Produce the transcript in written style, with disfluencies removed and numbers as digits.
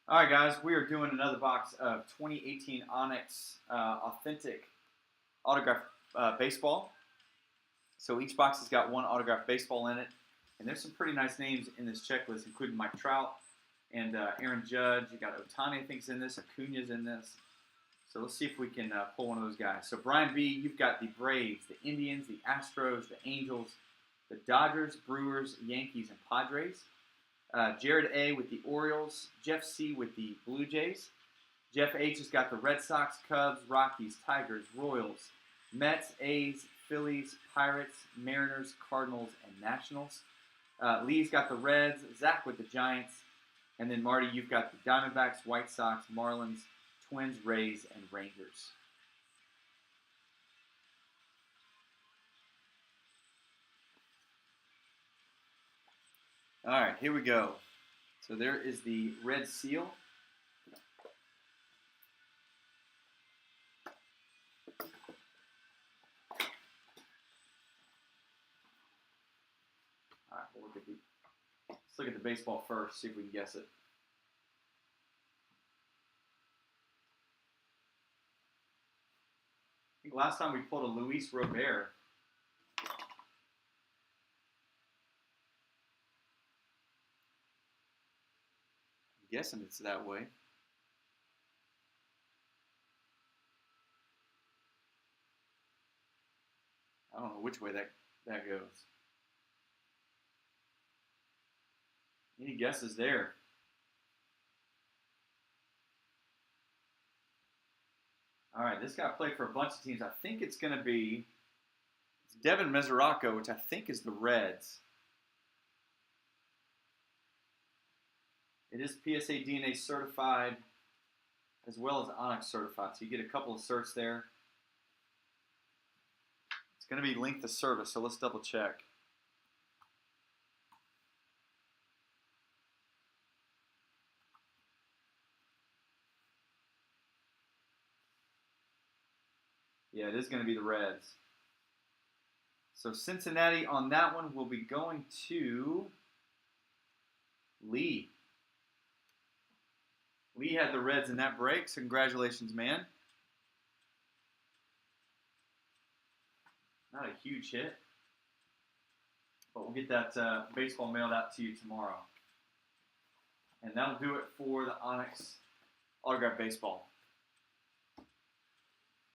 All right, guys, we are doing another box of 2018 Onyx Authentic Autograph Baseball. So each box has got one autographed baseball in it. And there's some pretty nice names in this checklist, including Mike Trout and Aaron Judge. You got Ohtani, I think, is in this. Acuna's in this. So let's see if we can pull one of those guys. So Brian B., you've got the Braves, the Indians, the Astros, the Angels, the Dodgers, Brewers, Yankees, and Padres. Jared A. with the Orioles, Jeff C. with the Blue Jays. Jeff H. has got the Red Sox, Cubs, Rockies, Tigers, Royals, Mets, A's, Phillies, Pirates, Mariners, Cardinals, and Nationals. Lee's got the Reds, Zach with the Giants, and then Marty, you've got the Diamondbacks, White Sox, Marlins, Twins, Rays, and Rangers. All right, here we go. So there is the red seal. All right, let's look at the baseball first, see if we can guess it. I think last time we pulled a Luis Robert. I'm guessing it's that way. I don't know which way that goes. Any guesses there? All right, this guy played for a bunch of teams. I think it's going to be Devin Mesoraco, which I think is the Reds. It is PSA DNA certified as well as Onyx certified. So you get a couple of certs there. It's going to be length of service, so let's double check. Yeah, it is going to be the Reds. So Cincinnati on that one will be going to Lee. Lee had the Reds in that break, so congratulations, man. Not a huge hit, but we'll get that baseball mailed out to you tomorrow. And that'll do it for the Onyx Autograph Baseball.